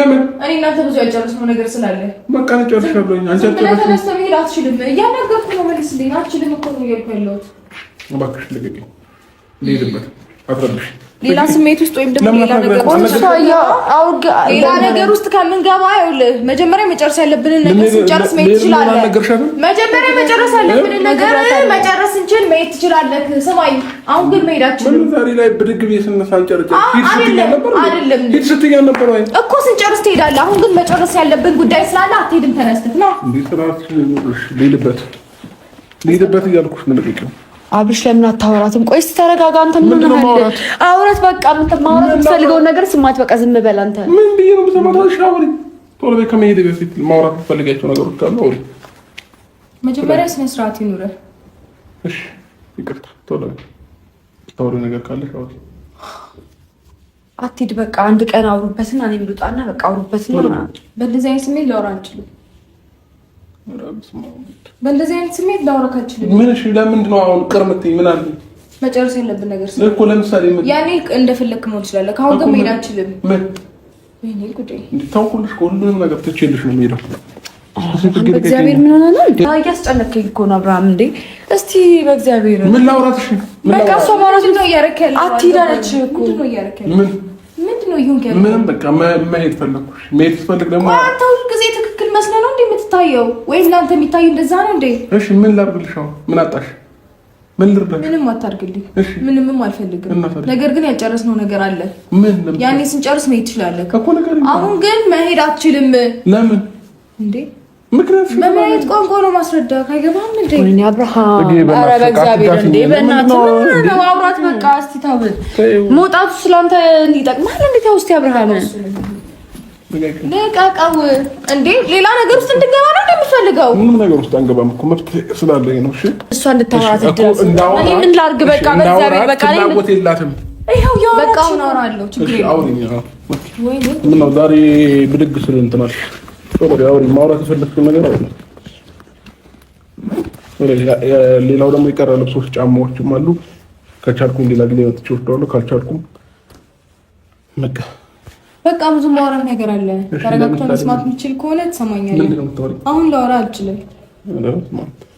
ለምን እኔ እናንተ ብዙ ያልጨረስነው ነገር ስላለ በቃ ነው ጨርሻለሁ። አንቺ ተነስተህ መሄድ አትችልም። እያናገርኩ ነው። መልስልኝ። አትችልም እኮ ነው እያልኩ ያለሁት። እባክሽ ልቀቂኝ። ልሂድበት። አትረብሽ። ሌላ ስሜት ውስጥ ወይም ደግሞ ሌላ ነገር ውስጥ ከምንገባ ይኸውልህ መጀመሪያ መጨረስ ያለብንን ነገር ስንጨርስ መሄድ ትችላለህ። መጀመሪያ መጨረስ ያለብንን ነገር መጨረስ እንችል መሄድ ትችላለህ። ስማኝ፣ አሁን ግን መሄዳችን ዛሬ ላይ ብድግ ብዬ ስነሳ አንጨርጨር አይደለም ሂድ ስትይ ነበር ወይ እኮ ስንጨርስ ትሄዳለህ። አሁን ግን መጨረስ ያለብን ጉዳይ ስላለ አትሄድም። ተነስተህ ነው እንዴ ስራት ልሂድበት እያልኩሽ ነው። ልቀቂው አብርሽ ለምን አታወራትም? ቆይ ተረጋጋ። አንተ ምን ነው አውራት በቃ ማውራት የምትፈልገውን ነገር ስማት። በቃ ዝም በል አንተ። ምን ብዬ ነው የምሰማው? ሻወሪ ቶሎ በይ። ከመሄድ በፊት ማውራት የምትፈልጋቸው ነገሮች ካሉ አውሪ። መጀመሪያ ስነ ስርዓት ይኑርህ። እሺ ይቅርታ። ቶሎ በይ። ታውሪ ነገር ካለ ሻወሪ። አትሂድ በቃ አንድ ቀን አውሩበትና እኔም ልውጣና በቃ አውሩበትና በእንደዚህ አይነት ስሜት ላወራ አንችልም። በእንደዚህ አይነት ስሜት ላወራክ አልችልም። ምን? እሺ ለምንድን ነው አሁን ቅርምት? ምን አለ መጨረስ ያለብን ነገር እኮ ለምሳሌ ምን ያኔ እንደፈለክ መሆን ትችላለህ። አሁን ግን መሄድ አልችልም። ምን ወይኔ ጉዴ! ታውቁልሽ ሁሉንም ነገር ትችልሽ ነው የሚሄደው። በእግዚአብሔር ምን ሆነ ነው እንዴ? እያስጨነቀኝ እኮ ነው አብርሃም። እንዴ እስቲ በእግዚአብሔር ምን ላውራትሽ? በቃ እሷ ማውራት ነው እያረከለ አትሂድ አለች እኮ ነው እያረከለ ምንድን ነው ይሁን ከለ ምንም በቃ መሄድ ፈለኩሽ። መሄድ ፈልግ ደግሞ አንተ ሁሉ ጊዜ ትክክል መስለህ ነው እንዴ የምትታየው? ወይም ለአንተ የሚታየው እንደዛ ነው እንዴ? እሺ ምን ላድርግልሽ? አሁን ምን አጣሽ? ምን ልርዳሽ? ምንም አታርግልኝ። ምንም አልፈልግም። ነገር ግን ያልጨረስነው ነገር አለ። ምን? ያኔ ስንጨርስ መሄድ ትችላለህ እኮ ነገር። አሁን ግን መሄድ አትችልም። ለምን እንዴ? ምክንያት በምን አይነት ቋንቋ ነው ማስረዳት? አይገባም እንዴ? ወይኔ አብርሃም፣ ኧረ በእግዚአብሔር እንዴ በእናትህ ነው አውራት። በቃ እስቲ ታውል መውጣቱ ስላንተ እንዲጠቅማል እንዴ? ታው እስቲ አብርሃም ለቃቃው እንዴ ሌላ ነገር ውስጥ እንድገባ ነው እንደምፈልገው? ምንም ነገር ውስጥ አንገባም እኮ መብት ስላለኝ ነው። እሺ እሷ እንድታወራት ድረስ እኔ ምን ላድርግ? በቃ በእግዚአብሔር በቃ እኔ ታውት የላትም። ይሄው ያው በቃ አወራለሁ። ችግር የለም። አውሪኝ። ወይኔ ምን ነው ዛሬ ብድግ ስለ እንትናል አውሪ። ማውራት የፈለግሽው ነገር አለ። ሌላው ደግሞ የቀረ ልብሶች ጫማዎችም አሉ። ከቻልኩኝ ሌላ ጊዜ ወጥቼ ወስደዋለሁ። ካልቻልኩም በቃ ብዙ ማውራት ነገር አለ። ተረጋግቶ መስማት የምችል ከሆነ ትሰማኛለህ። አሁን ላወራ አልችልም።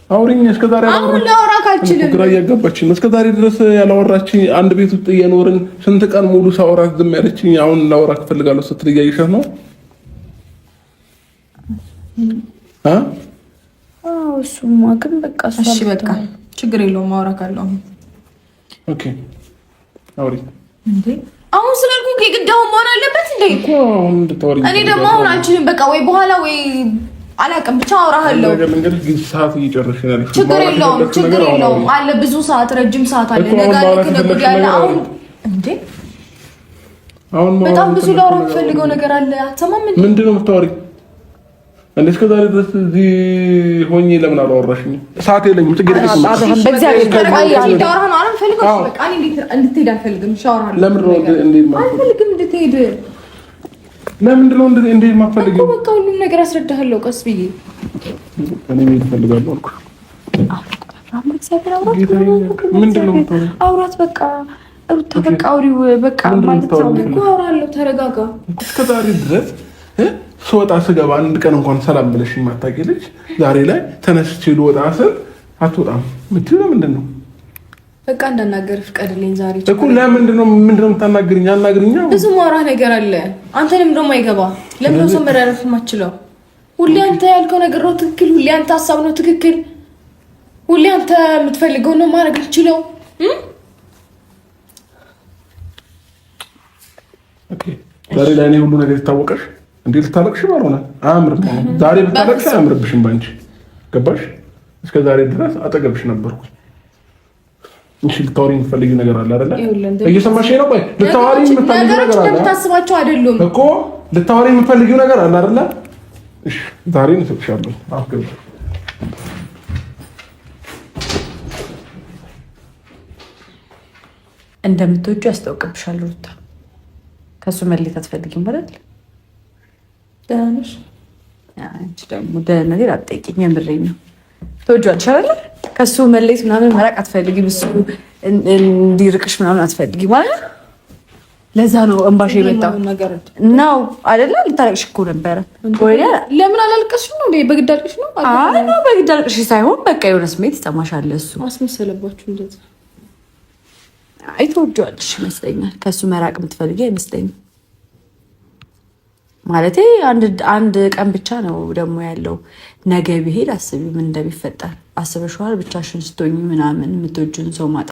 አውሪኝ። እስከዛሬ አሁን ላወራ አልችልም። ግራ እያጋባችኝ ነው። እስከዛሬ ድረስ ያላወራችኝ አንድ ቤት ውስጥ እየኖርን ስንት ቀን ሙሉ ሳወራት ዝም ያለችኝ አሁን ላወራ እፈልጋለሁ ስትል እያየሻት ነው። እሱማ ግን በቃ እሺ በቃ ችግር የለውም። ማውራት ካለው አሁን ኦኬ አውሪ። እንዴ አሁን ስላልኩ የግድ አሁን መሆን አለበት እንዴ? እኮ አሁን እንድታወሪ እኔ ደግሞ አሁን አንቺን በቃ ወይ በኋላ ወይ አላውቅም ብቻ አወራሃለሁ። ሰዓት እየጨረስን ችግር የለውም አለ ብዙ ሰዓት ረጅም ሰዓት አለ። ነገ ከነገ ያለ አሁን እንዴ አሁን በጣም ብዙ ላወራ የምፈልገው ነገር አለ። አትሰማም እንዴ? ምንድን ነው የምታወሪ? እንዴ እስከ ዛሬ ድረስ እዚህ ሆኜ ለምን አላወራሽኝም? ሰዓት የለኝም። ትገደኝ ነው በእግዚአብሔር ቆይ ዳራ ነው አሁን ፈልገው በቃ እኔ እንድትሄድ አልፈልግም። ሻወራለሁ። ለምን ነው እንዴ አልፈልግም እንድትሄድ። ለምንድን ነው እንዴ የማትፈልጊው? በቃ ሁሉም ነገር አስረዳሃለሁ ቀስ ብዬ። እኔ ምን እፈልጋለሁ አልኩ። ምንድን ነው የምታወሪው? አውራት በቃ ሩታ በቃ አውሪው በቃ ማለት ነው እኮ አወራለሁ። ተረጋጋ። እስከ ዛሬ ድረስ ስወጣ ስገባ አንድ ቀን እንኳን ሰላም ብለሽ የማታውቂ ልጅ ዛሬ ላይ ተነስቼ ልወጣ ስል አትወጣም የምትይው ለምንድን ነው? በቃ እንዳናገር ፍቀድልኝ ዛሬ እኮ። ምንድን ነው የምታናግሪኝ? አናግሪኝ። ብዙ ማውራት ነገር አለ። አንተንም ደግሞ አይገባ። ለምን ነው ሰው መራረፍ የማትችለው? ሁሌ አንተ ያልከው ነገር ነው ትክክል። ሁሌ አንተ ሀሳብ ነው ትክክል። ሁሌ አንተ የምትፈልገው ነው ማድረግ የምትችለው። ኦኬ ዛሬ ላይ እኔ ሁሉ ነገር ይታወቀሽ እንዴ? ልታለቅሽ ባልሆነ አያምርም። ዛሬ ብታለቅሽ አያምርብሽም ባንቺ። ገባሽ? እስከ ዛሬ ድረስ አጠገብሽ ነበርኩ። እሺ ልታወሪ የምትፈልጊው ነገር አለ አይደለ? እየሰማሽ ነው? ቆይ ልታወሪ የምትፈልጊው ነገር አለ ታስባቸው አይደሉም እኮ ልታወሪ የምትፈልጊው ነገር አለ አይደለ? እሺ ዛሬ እንሰጥሻለሁ። አፍገብ እንደምትወጁ ያስታውቅብሻል ሩታ። ከሱ መሌት አትፈልጊም ማለት ደህና ነሽ? አንቺ ደግሞ ደህንነቴን አትጠይቂኝ። የምሬን ነው። ትወጂዋለሽ አይደለ? ከሱ መሌት ምናምን መራቅ አትፈልጊም። እሱ እንዲርቅሽ ምናምን አትፈልጊም ማለት ለዛ ነው እንባሽ የመጣው ነው አይደለ? ልታለቅሽ እኮ ነበረ ወይ? ለምን አላለቀስሽ ነው? በግድ አልቅሽ ነው? አይ ነው በግድ አልቅሽ ሳይሆን በቃ የሆነ ስሜት ይሰማሻል። እሱ አስመሰለባችሁ እንደዛ። አይ ተወጇልሽ ይመስለኛል። ከሱ መራቅ የምትፈልጊ አይመስለኝም። ማለቴ አንድ ቀን ብቻ ነው ደግሞ ያለው። ነገ ቢሄድ አስቢ ምን እንደሚፈጠር አስበሽዋል? ብቻሽን ስትሆኚ ምናምን የምትወጂውን ሰው ማጣት